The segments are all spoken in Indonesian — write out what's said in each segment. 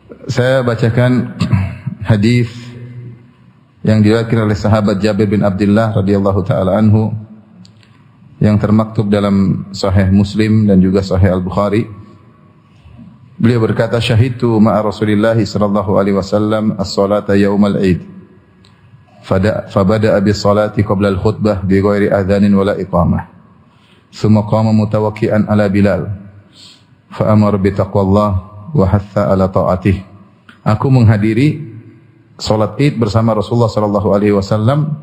Saya bacakan hadis yang diriwayatkan oleh sahabat Jabir bin Abdullah radhiyallahu taala anhu yang termaktub dalam Sahih Muslim dan juga Sahih Al-Bukhari. Beliau berkata, "Syahidtu ma'a Rasulillah sallallahu alaihi wasallam as-salata yaumal Id. Fabada'a bis-salati qabla al-khutbah bi ghairi adzanin wala iqamah. Tsumma qama mutawakki'an ala Bilal. Fa amara bi taqwallah wa hatha ala ta'atih." Aku menghadiri salat Id bersama Rasulullah sallallahu alaihi wasallam,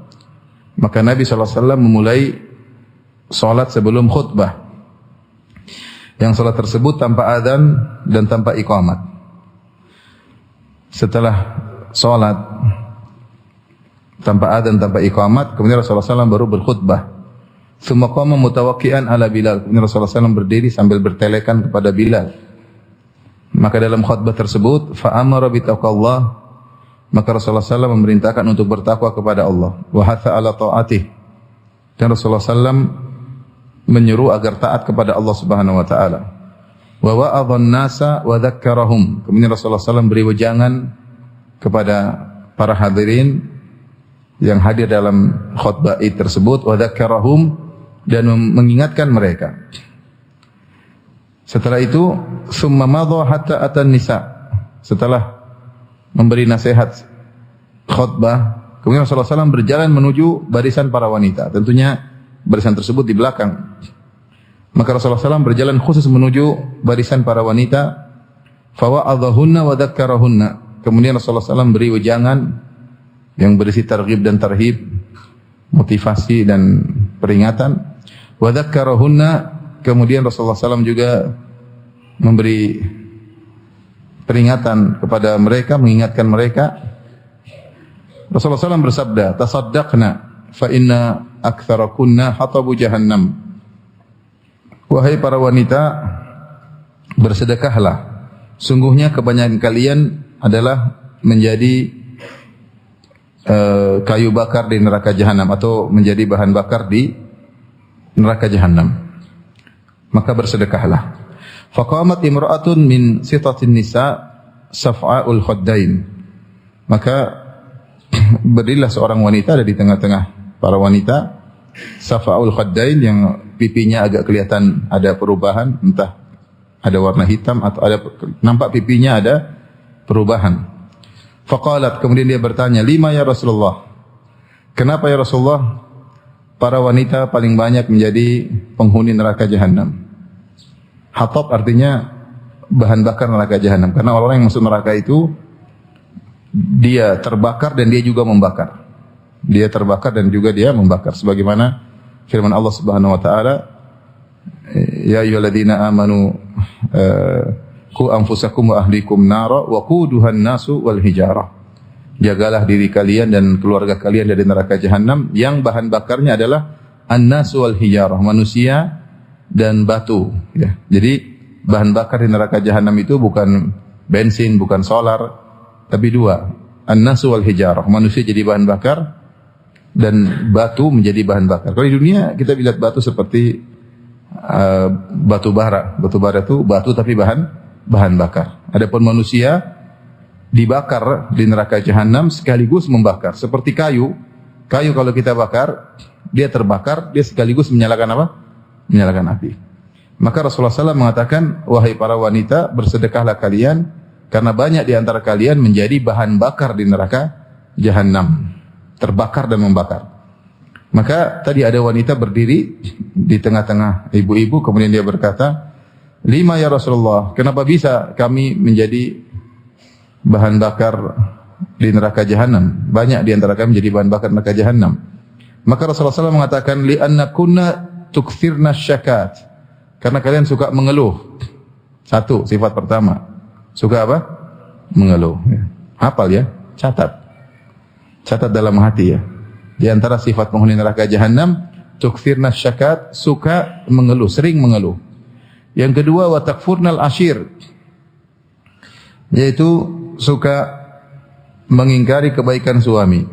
maka Nabi sallallahu alaihi wasallam memulai salat sebelum khutbah. Yang salat tersebut tanpa adzan dan tanpa iqamat. Setelah salat tanpa adzan tanpa iqamat, kemudian Rasulullah SAW baru berkhutbah. Tsumma qama mutawakki'an ala Bilal. Kemudian Rasulullah SAW berdiri sambil bertelekan kepada Bilal. Maka dalam khutbah tersebut, fa amara bi taqwallah, maka Rasulullah SAW memerintahkan untuk bertakwa kepada Allah. Wa hatha ala ta'atih. Dan Rasulullah SAW menyuruh agar taat kepada Allah Subhanahu wa taala. Wa wa'adhan nasa wa dzakkarahum. Kemudian Rasulullah SAW beri wejangan kepada para hadirin yang hadir dalam khutbah Id tersebut, wa dzakkarahum, dan mengingatkan mereka. Setelah itu, summa madha hatta atan nisa. Setelah memberi nasihat khutbah, kemudian Rasulullah SAW berjalan menuju barisan para wanita. Tentunya barisan tersebut di belakang. Maka Rasulullah SAW berjalan khusus menuju barisan para wanita. Fawa'adhahunna wa dzakkarahunna. Kemudian Rasulullah SAW beri wejangan yang berisi targhib dan tarhib, motivasi dan peringatan. Wa dzakkarahunna. Kemudian Rasulullah SAW juga memberi peringatan kepada mereka, mengingatkan mereka. Rasulullah SAW bersabda, "Tasaddaqna fa inna aktsarakunna hatabu jahannam." Wahai para wanita, bersedekahlah. Sungguhnya kebanyakan kalian adalah menjadi kayu bakar di neraka jahanam, atau menjadi bahan bakar di neraka jahanam. Maka bersedekahlah. Faqamat imra'atun min sitatin nisa saf'aul khaddain. Maka berdirilah seorang wanita ada di tengah-tengah para wanita, saf'aul khaddain, yang pipinya agak kelihatan ada perubahan, entah ada warna hitam atau ada nampak pipinya ada perubahan. Faqalat, kemudian dia bertanya, "Lima ya Rasulullah?" Kenapa ya Rasulullah para wanita paling banyak menjadi penghuni neraka jahanam? Hatab artinya bahan bakar neraka jahanam, karena orang yang masuk neraka itu dia terbakar dan dia juga membakar. Dia terbakar dan juga dia membakar, sebagaimana firman Allah Subhanahu wa taala, "Ya ayyuhalladzina amanu qu anfusakum wa ahlikum nara wa quduhan nasu wal hijarah." Jagalah diri kalian dan keluarga kalian dari neraka jahanam yang bahan bakarnya adalah an-nasu wal hijarah, manusia dan batu, ya. Jadi bahan bakar di neraka jahanam itu bukan bensin, bukan solar, tapi dua, an-nasu wal hijarah, manusia jadi bahan bakar dan batu menjadi bahan bakar. Kalau di dunia kita lihat batu seperti batu bara. Batu bara itu batu tapi bahan bakar. Adapun manusia dibakar di neraka jahanam sekaligus membakar. Seperti kayu. Kayu kalau kita bakar, dia terbakar, dia sekaligus menyalakan apa? Menyalakan api. Maka Rasulullah SAW mengatakan, "Wahai para wanita, bersedekahlah kalian, karena banyak di antara kalian menjadi bahan bakar di neraka jahanam, terbakar dan membakar." Maka tadi ada wanita berdiri di tengah-tengah ibu-ibu, kemudian dia berkata, "Lima ya Rasulullah, kenapa bisa kami menjadi bahan bakar di neraka jahanam? Banyak di antara kami menjadi bahan bakar neraka jahanam." Maka Rasulullah SAW mengatakan, "Li'anna kunna tukthirna syakat." Karena kalian suka mengeluh. Satu, sifat pertama. Suka apa? Mengeluh. Ya. Hafal ya, catat. Catat dalam hati ya. Di antara sifat penghuni neraka jahanam, tukthirna syakat, suka mengeluh, sering mengeluh. Yang kedua, wa takfurnal ashir, yaitu suka mengingkari kebaikan suami.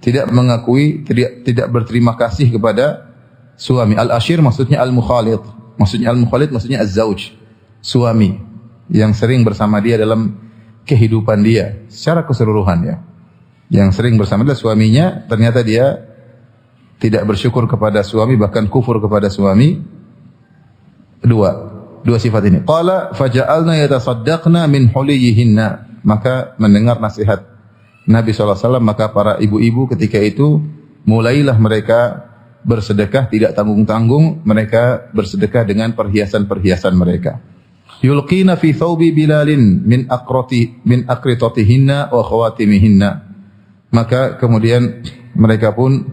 Tidak mengakui, tidak berterima kasih kepada suami. Al-ashir maksudnya al-mukhalid. Maksudnya al-mukhalid maksudnya az-zauj, suami yang sering bersama dia dalam kehidupan dia secara keseluruhan ya. Yang sering bersama adalah suaminya, ternyata dia tidak bersyukur kepada suami, bahkan kufur kepada suami. Dua sifat ini. Qala faja'alna yatasaddaqna min huliyihinna. Maka mendengar nasihat Nabi SAW, maka para ibu-ibu ketika itu mulailah mereka bersedekah tidak tanggung-tanggung, mereka bersedekah dengan perhiasan-perhiasan mereka. Yulqina fi thawbi Bilalin min aqritatihinna wa khawatimihinna. Maka kemudian mereka pun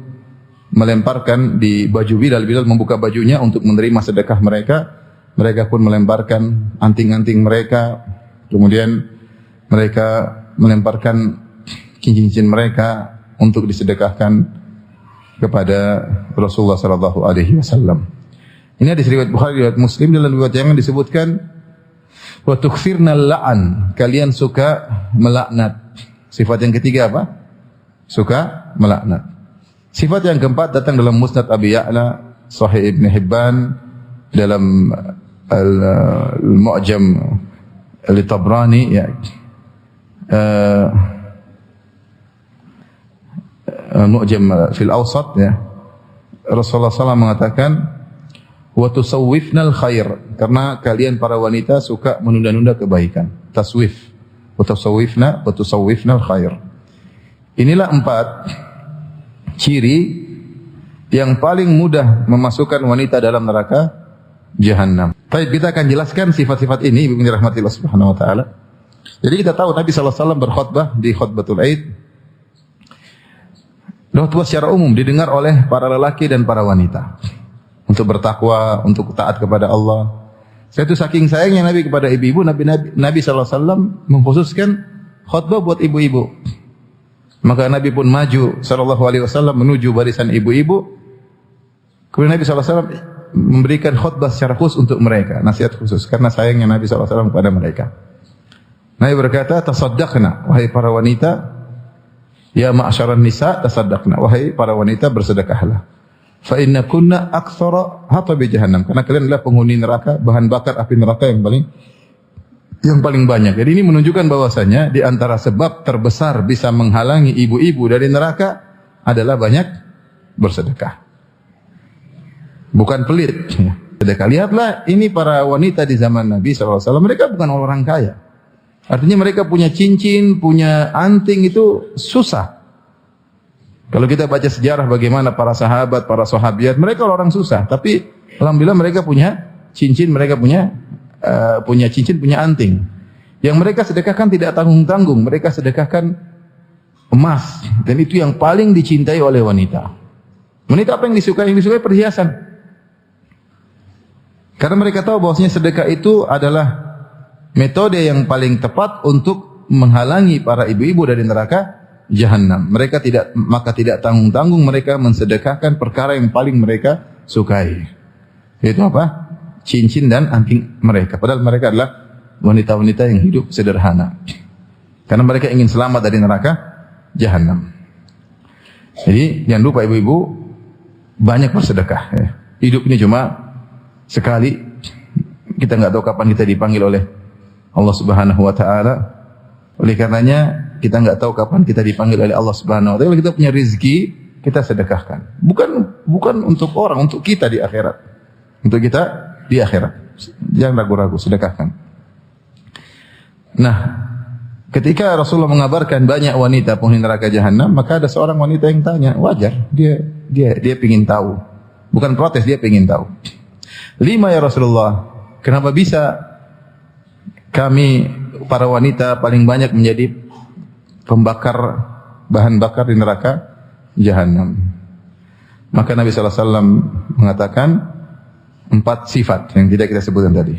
melemparkan di baju Bilal. Bilal membuka bajunya untuk menerima sedekah mereka. Mereka pun melemparkan anting-anting mereka. Kemudian mereka melemparkan cincin-cincin mereka untuk disedekahkan kepada Rasulullah sallallahu alaihi wasallam. Ini hadis riwayat Bukhari, riwayat Muslim. Dalam riwayat yang disebutkan wa tukthirna la'an, kalian suka melaknat. Sifat yang ketiga apa? Suka melaknat. Sifat yang keempat datang dalam Musnad Abi Ya'la, Sahih Ibn Hibban, dalam Al-Mu'jam Al-Tabrani ya. Mu'jam fil Awsat ya. Rasulullah SAW mengatakan wa tusawwifnal khair, karena kalian para wanita suka menunda-nunda kebaikan. Taswif. Wa tusawwifnal khair. Inilah 4 ciri yang paling mudah memasukkan wanita dalam neraka Jahannam. Baik, kita akan jelaskan sifat-sifat ini bi rahmatillah subhanahu wa ta'ala. Jadi kita tahu Nabi SAW berkhutbah di khutbatul Aid. Khutbah secara umum didengar oleh para lelaki dan para wanita untuk bertakwa, untuk taat kepada Allah. Itu saking sayangnya Nabi kepada ibu-ibu, Nabi SAW mengkhususkan khutbah buat ibu-ibu. Maka Nabi pun maju sallallahu alaihi wasallam menuju barisan ibu-ibu. Kemudian Nabi sallallahu alaihi wasallam memberikan khutbah secara khusus untuk mereka, nasihat khusus karena sayangnya Nabi sallallahu alaihi wasallam kepada mereka. Nabi berkata, "Tasaddaqna, wahai para wanita, ya ma'syaran nisa, tasaddaqna, wahai para wanita bersedekahlah. Fa inna kunna aktsara hatabi jahannam." Karena kalian adalah penghuni neraka, bahan bakar api neraka yang paling banyak. Jadi ini menunjukkan bahwasanya di antara sebab terbesar bisa menghalangi ibu-ibu dari neraka adalah banyak bersedekah. Bukan pelit. Sedekah. Lihatlah ini para wanita di zaman Nabi SAW. Mereka bukan orang kaya. Artinya mereka punya cincin, punya anting itu susah. Kalau kita baca sejarah bagaimana para sahabat, para sahabiat, mereka orang susah. Tapi alhamdulillah mereka punya cincin, mereka punya cincin, punya anting. Yang mereka sedekahkan tidak tanggung-tanggung, mereka sedekahkan emas. Dan itu yang paling dicintai oleh wanita. Wanita apa yang disukai? Yang disukai perhiasan. Karena mereka tahu bahwasanya sedekah itu adalah metode yang paling tepat untuk menghalangi para ibu-ibu dari neraka Jahannam. Mereka tidak tanggung-tanggung mereka mensedekahkan perkara yang paling mereka sukai. Itu apa? Cincin dan anting mereka. Padahal mereka adalah wanita-wanita yang hidup sederhana. Karena mereka ingin selamat dari neraka Jahannam. Jadi jangan lupa ibu-ibu banyak bersedekah. Ya. Hidup ini cuma sekali. Kita nggak tahu kapan kita dipanggil oleh Allah Subhanahu Wa Taala. Oleh karenanya kita nggak tahu kapan kita dipanggil oleh Allah Subhanahu Wa Taala. Kalau kita punya rezeki, kita sedekahkan. Bukan untuk orang, untuk kita di akhirat. Untuk kita di akhirat. Jangan ragu-ragu, sedekahkan. Nah, ketika Rasulullah mengabarkan banyak wanita penghuni neraka Jahannam, maka ada seorang wanita yang tanya, wajar, dia ingin tahu. Bukan protes, dia ingin tahu. 5 ya Rasulullah, kenapa bisa kami para wanita paling banyak menjadi bahan bakar di neraka Jahannam? Maka Nabi SAW mengatakan 4 sifat yang tidak kita sebutkan tadi.